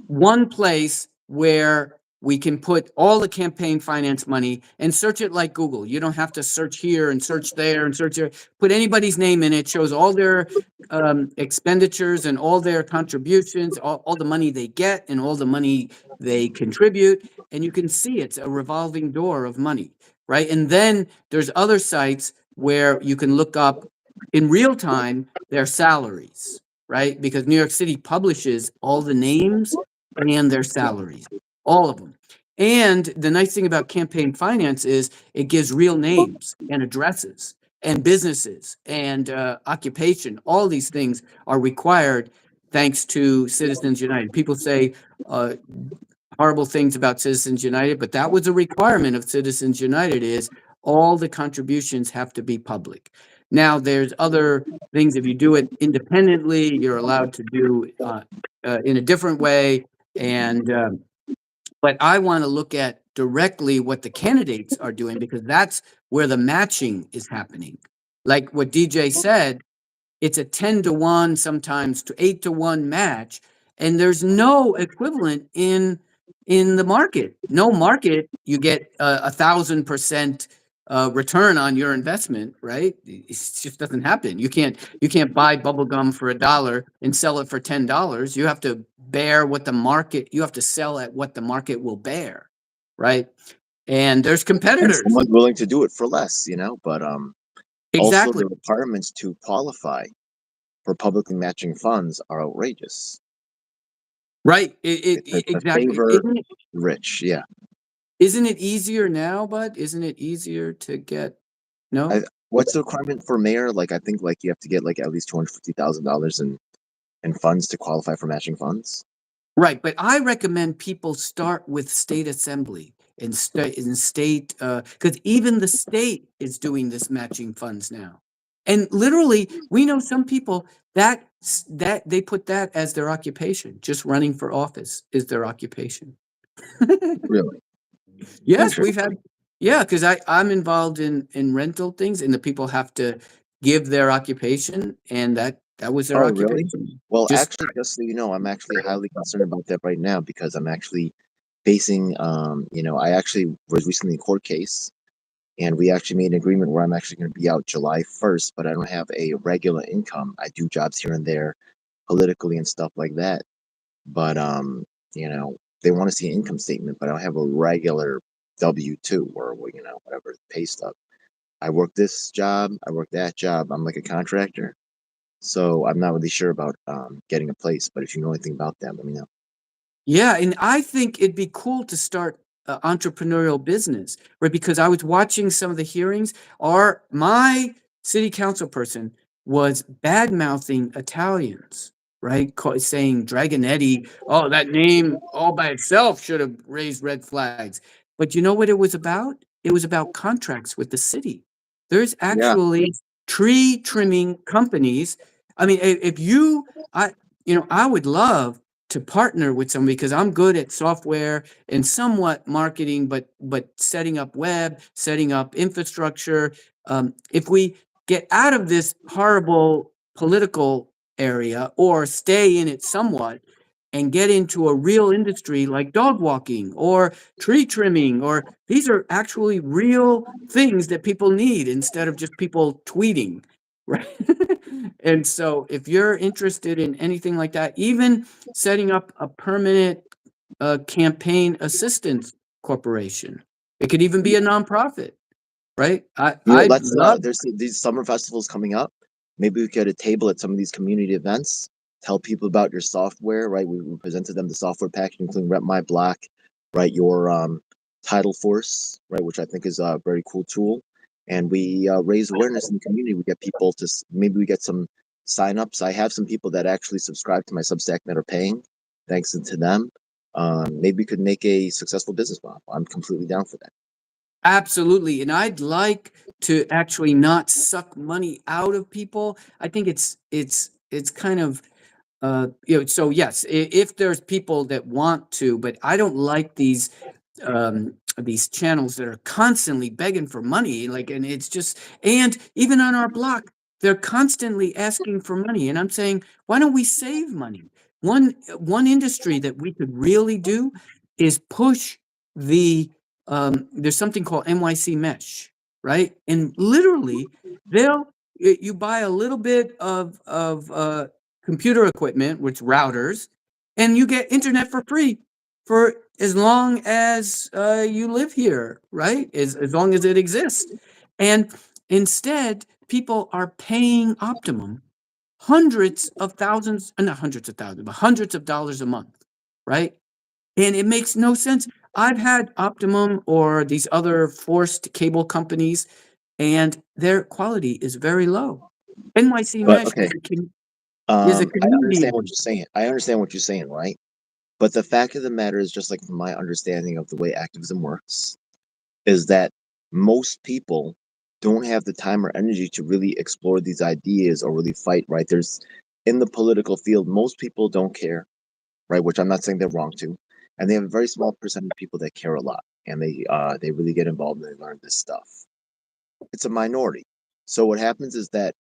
one place where we can put all the campaign finance money and search it like Google. You don't have to search here and search there and search there. Put anybody's name in it, shows all their expenditures and all their contributions, all the money they get and all the money they contribute. And you can see it's a revolving door of money, right? And then there's other sites where you can look up in real time their salaries, right? Because New York City publishes all the names and their salaries, all of them. And the nice thing about campaign finance is it gives real names and addresses and businesses and occupation. All these things are required thanks to Citizens United. People say horrible things about Citizens United, but that was a requirement of Citizens United is all the contributions have to be public. Now, there's other things. If you do it independently, you're allowed to do in a different way. And but I want to look at directly what the candidates are doing because that's where the matching is happening. Like what DJ said, it's a 10-to-1, sometimes to 8-to-1 match, and there's no equivalent in the market. No market, you get 1,000% return on your investment, right? It just doesn't happen. You can't buy bubble gum for $1 and sell it for $10. You have to bear what the market. You have to sell at what the market will bear, right? And there's And competitors. someone's willing to do it for less, but also Exactly. the requirements to qualify for publicly matching funds are outrageous. Right. It's a Exactly. favor rich, yeah. Isn't it easier now, bud? Isn't it easier to get, no? What's the requirement for mayor? Like, I think like you have to get like at least $250,000 in funds to qualify for matching funds. Right, but I recommend people start with state assembly and state, because even the state is doing this matching funds now. And literally, we know some people that they put that as their occupation, just running for office is their occupation. Really? Yes, we've had, yeah, because I'm involved in rental things, and the people have to give their occupation, and that was their Oh, really? occupation. Well, Just actually, just so you know, I'm actually highly concerned about that right now because I'm actually facing, I actually was recently in a court case and we actually made an agreement where I'm actually going to be out July 1st, but I don't have a regular income. I do jobs here and there politically and stuff like that. But, they want to see an income statement, but I don't have a regular W-2 or, whatever, pay stub. I work this job, I work that job. I'm like a contractor. So I'm not really sure about getting a place, but if you know anything about that, let me know. yeah, and I think it'd be cool to start entrepreneurial business, right? Because I was watching some of the hearings. My city council person was bad mouthing Italians, right? Saying Dragonetti, oh, that name all by itself should have raised red flags. But you know what it was about? It was about contracts with the city. There's Yeah, actually tree trimming companies. I mean, if you, I would love to partner with somebody because I'm good at software and somewhat marketing, but setting up web, setting up infrastructure. If we get out of this horrible political area or stay in it somewhat and get into a real industry like dog walking or tree trimming, or these are actually real things that people need instead of just people tweeting, right? And so if you're interested in anything like that, even setting up a permanent campaign assistance corporation, it could even be a nonprofit, right? I'd let's love. there's these summer festivals coming up. Maybe we get a table at some of these community events. Tell people about your software, right? We presented them the software package, including Rep My Block, right? Your Title Force, right? Which I think is a very cool tool. And we raise awareness in the community. We get people to maybe we get some signups. I have some people that actually subscribe to my Substack that are paying, thanks to them. Maybe we could make a successful business model. I'm completely down for that. Absolutely. And I'd like to actually not suck money out of people. I think it's kind of so yes, if there's people that want to, but I don't like these these channels that are constantly begging for money, like, and it's just, and even on our block, they're constantly asking for money. And I'm saying, why don't we save money? One industry that we could really do is push there's something called NYC Mesh, right? And literally, you buy a little bit of computer equipment, which routers, and you get internet for free for as long as you live here, right? As long as it exists. And instead, people are paying Optimum hundreds of thousands, not hundreds of thousands, but hundreds of dollars a month, right? And it makes no sense. I've had Optimum or these other forced cable companies, and their quality is very low. NYC But Mesh okay, is a I community. understand what you're saying. I understand what you're saying, right? But the fact of the matter is, just like from my understanding of the way activism works, is that most people don't have the time or energy to really explore these ideas or really fight, right? There's in the political field, most people don't care, right? Which I'm not saying they're wrong to. And they have a very small percentage of people that care a lot and they really get involved and they learn this stuff. It's a minority. So what happens is that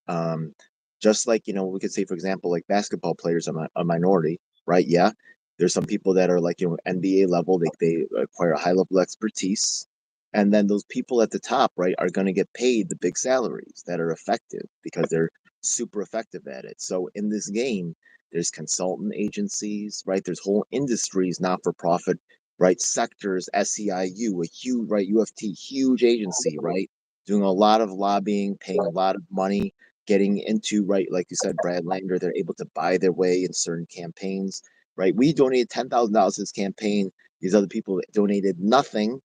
just like we could say, for example, like basketball players are a minority, right? Yeah, there's some people that are like NBA level. They acquire a high level expertise, and then those people at the top, right, are going to get paid the big salaries that are effective because they're super effective at it. So in this game, there's consultant agencies, right? There's whole industries, not for profit, right? Sectors, SEIU, a huge, right? UFT, huge agency, right? Doing a lot of lobbying, paying a lot of money, getting into, right, like you said, Brad Lander, they're able to buy their way in certain campaigns, right? We donated $10,000 to this campaign. These other people donated nothing,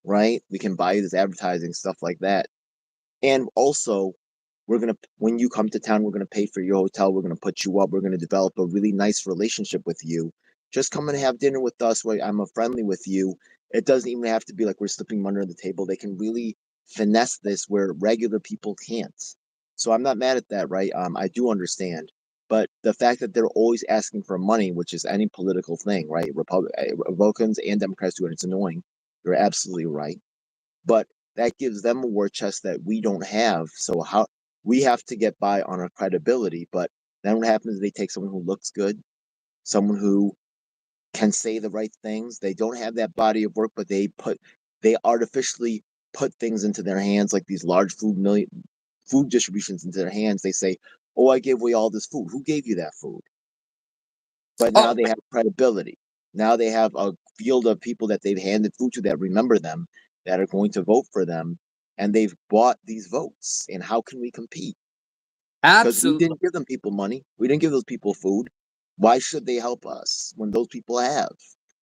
right? We can buy this advertising, stuff like that. And also, when you come to town, we're gonna pay for your hotel. We're gonna put you up. We're gonna develop a really nice relationship with you. Just come and have dinner with us. Where I'm a friendly with you. It doesn't even have to be like we're slipping money on the table. They can really finesse this where regular people can't. So I'm not mad at that, right? I do understand, but the fact that they're always asking for money, which is any political thing, right? Republicans and Democrats do it. It's annoying. You're absolutely right, but that gives them a war chest that we don't have. So how we have to get by on our credibility. But then what happens is they take someone who looks good, someone who can say the right things. They don't have that body of work, but they artificially put things into their hands, like these large food distributions into their hands. They say, "Oh, I gave away all this food. Who gave you that food?" But now Oh, they have credibility. Now they have a field of people that they've handed food to that remember them, that are going to vote for them, and they've bought these votes. And how can we compete? Because we absolutely. didn't give them people money. We didn't give those people food. Why should they help us when those people have?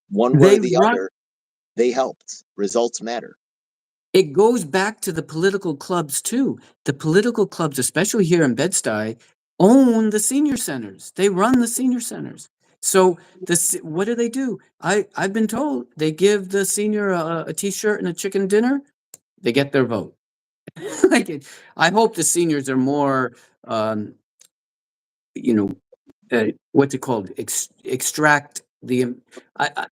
One way or They the run. other, they helped. Results matter. It goes back to the political clubs too. The political clubs, especially here in Bed-Stuy, own the senior centers. They run the senior centers. So what do? I've been told they give the senior a T-shirt and a chicken dinner. They get their vote. Like I hope the seniors are more, um, you know, what's it called? Extract the.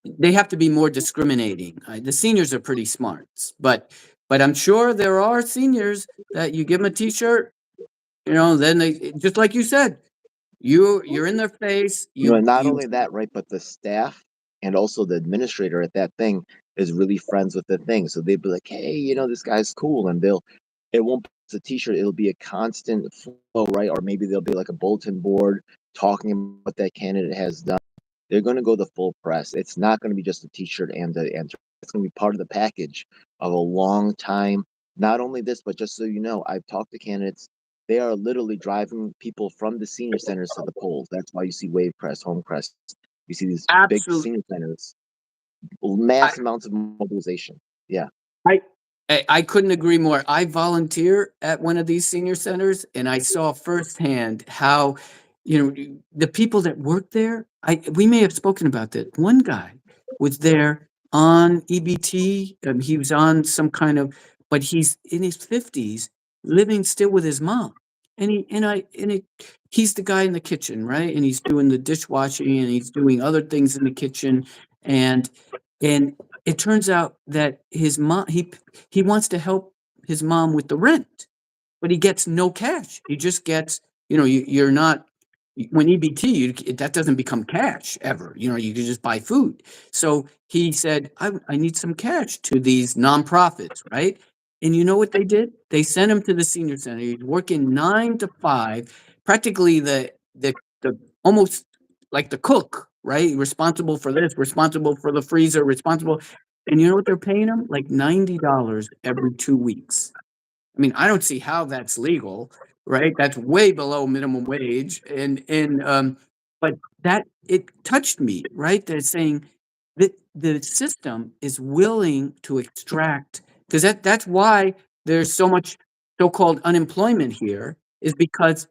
They have to be more discriminating. The seniors are pretty smart, but I'm sure there are seniors that you give them a T-shirt, then they just like you said, you're in their face. Not You only that, right, but the staff and also the administrator at that thing is really friends with the thing. So they'd be like, hey, this guy's cool. And it won't be a t-shirt, it'll be a constant flow, right? Or maybe there'll be like a bulletin board talking about what that candidate has done. They're going to go the full press. It's not going to be just a t-shirt and it's going to be part of the package of a long time. Not only this, but just so you know, I've talked to candidates. They are literally driving people from the senior centers to the polls. That's why you see Wave Crest, Home Crest. You see these big absolutely. senior centers, mass amounts of mobilization. Yeah. I I couldn't agree more. I volunteer at one of these senior centers, and I saw firsthand how, the people that work there. We may have spoken about that. One guy was there on EBT. He was on some kind of, but he's in his 50s, living still with his mom. And he's the guy in the kitchen, right? And he's doing the dishwashing, and he's doing other things in the kitchen, and and it turns out that his mom, he wants to help his mom with the rent, but he gets no cash. He just gets, you're not, when EBT, that doesn't become cash ever. You can just buy food. So he said, I need some cash to these nonprofits, right? And you know what they did? They sent him to the senior center. He's working 9 to 5, practically the almost like the cook, right? Responsible for this, responsible for the freezer, responsible. And you know what they're paying him? Like $90 every 2 weeks. I mean, I don't see how that's legal, right? That's way below minimum wage. But that it touched me, right? They're saying that the system is willing to extract, because that's why there's so much so-called unemployment here, is because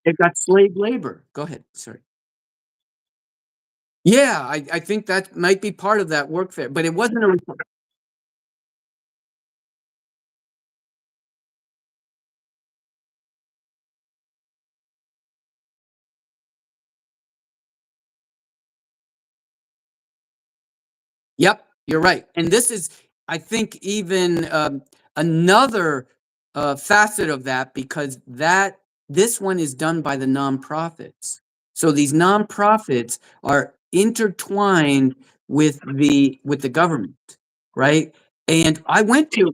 they've got slave labor. Go ahead. Sorry. Yeah, I think that might be part of that workfare, but it wasn't a Yep, you're right. And this is, I think, even another facet of that, because this one is done by the nonprofits. So these nonprofits are intertwined with the government, right? And I went to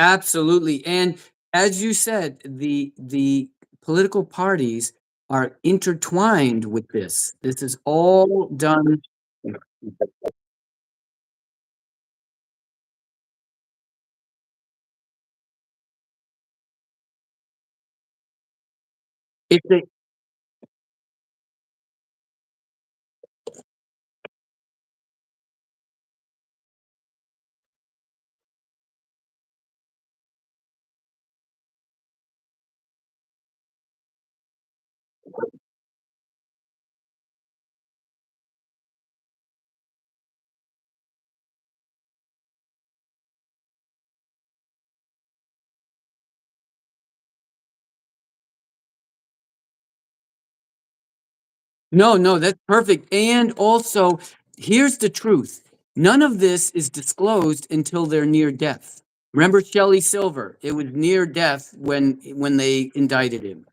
Absolutely. And as you said, the political parties are intertwined with this. This is all done. If they No, no, that's perfect. And also, here's the truth. None of this is disclosed until they're near death. Remember Shelley Silver? It was near death when they indicted him.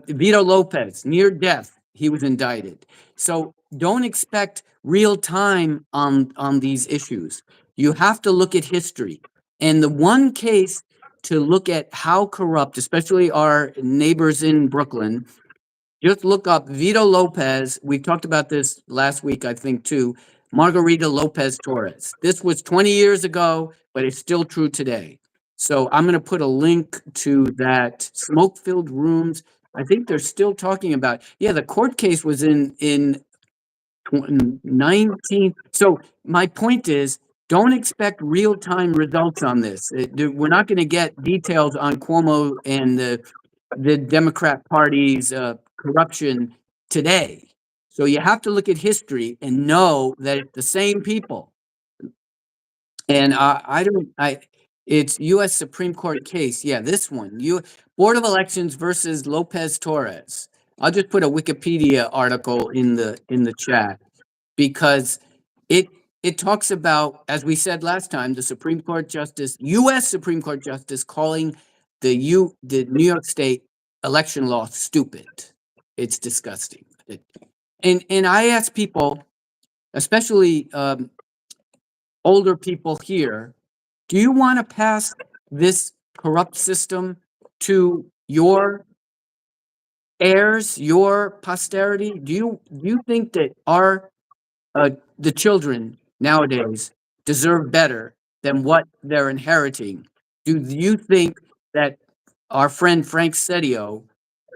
Vito Lopez, near death, he was indicted. So don't expect real time on these issues. You have to look at history. And the one case to look at how corrupt, especially our neighbors in Brooklyn, just look up Vito Lopez. We talked about this last week, I think, too. Margarita Lopez Torres. This was 20 years ago, but it's still true today. So I'm going to put a link to that smoke-filled rooms. I think they're still talking about. Yeah, the court case was in 19. So my point is, don't expect real-time results on this. We're not going to get details on Cuomo and the Democrat Party's corruption today. So you have to look at history and know that it's the same people. And it's U.S. Supreme Court case. Yeah, this one. Board of Elections versus Lopez Torres. I'll just put a Wikipedia article in the chat, because it it talks about, as we said last time, the Supreme Court Justice, U.S. Supreme Court Justice, calling the New York State election law stupid. It's disgusting. And I ask people, especially older people here, do you want to pass this corrupt system to your heirs, your posterity? Do you think that the children nowadays deserve better than what they're inheriting? Do you think that our friend Frank Seddio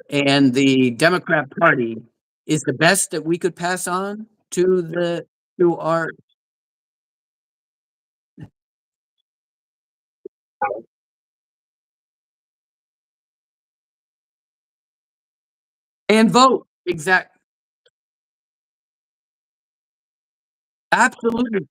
and the Democrat Party is the best that we could pass on to our and vote? Exact, absolutely.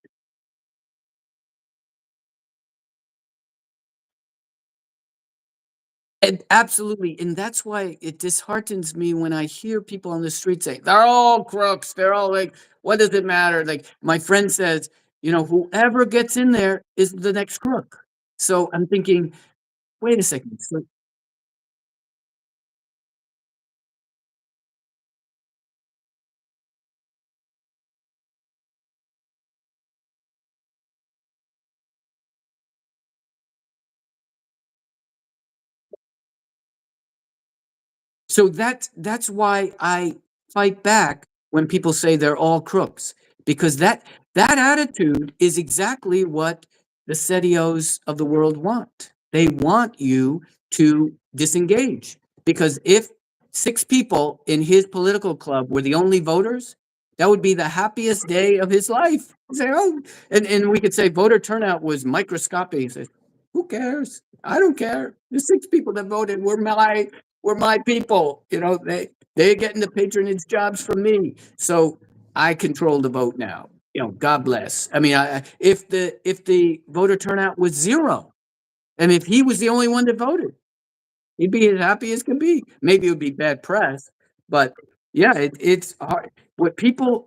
And absolutely, and that's why it disheartens me when I hear people on the street say, "They're all crooks, they're all like, what does it matter?" Like, my friend says, "Whoever gets in there is the next crook." So I'm thinking, "Wait a second, so that's why I fight back when people say they're all crooks, because that attitude is exactly what the Setios of the world want. They want you to disengage, because if 6 people in his political club were the only voters, that would be the happiest day of his life. Say, oh, and we could say voter turnout was microscopic. He says, who cares? I don't care. The 6 people that voted were my people. They're getting the patronage jobs from me. So I control the vote now. God bless. I mean, if the voter turnout was zero, and if he was the only one that voted, he'd be as happy as can be. Maybe it would be bad press, but yeah, it's hard. What people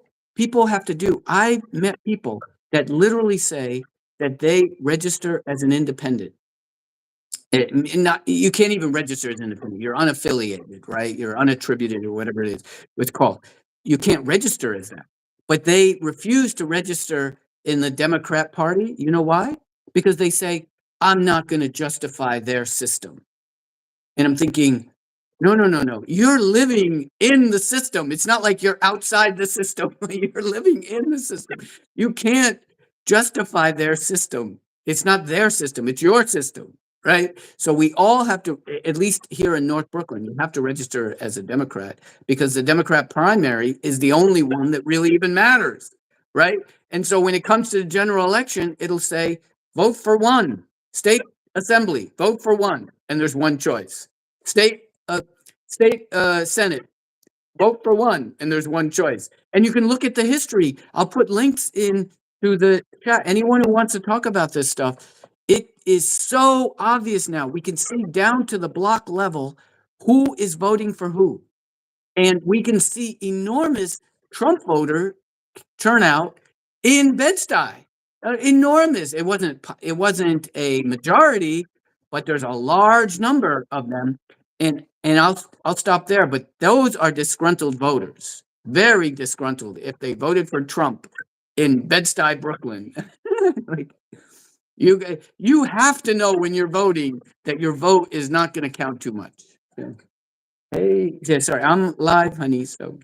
have to do. I've met people that literally say that they register as an independent. You can't even register as independent. You're unaffiliated, right? You're unattributed or whatever it is it's called. You can't register as that. But they refuse to register in the Democrat Party. You know why? Because they say, I'm not going to justify their system. And I'm thinking, no, no, no, no. You're living in the system. It's not like you're outside the system. You're living in the system. You can't justify their system. It's not their system. It's your system, right? So we all have to, at least here in North Brooklyn, you have to register as a Democrat, because the Democrat primary is the only one that really even matters, right? And so when it comes to the general election, it'll say, vote for one. State assembly, vote for one. And there's one choice. State Senate, vote for one, and there's one choice. And you can look at the history. I'll put links in to the chat. Anyone who wants to talk about this stuff, it is so obvious now. We can see down to the block level who is voting for who. And we can see enormous Trump voter turnout in Bed-Stuy. Enormous. It wasn't a majority, but there's a large number of them. And I'll stop there. But those are disgruntled voters, very disgruntled. If they voted for Trump in Bed-Stuy, Brooklyn, like you have to know when you're voting that your vote is not going to count too much. Yeah. Hey, yeah, sorry, I'm live, honey. So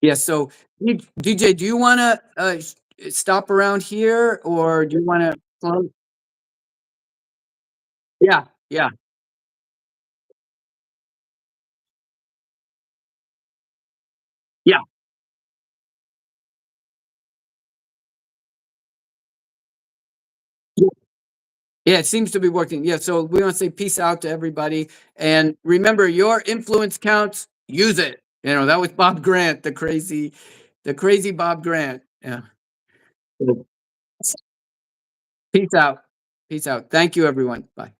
yeah, so DJ, do you want to stop around here, or do you want to close? Yeah, yeah, yeah. Yeah, it seems to be working. Yeah, so we want to say peace out to everybody. And remember, your influence counts. Use it. That was Bob Grant, the crazy Bob Grant. Yeah. Peace out. Peace out. Thank you, everyone. Bye.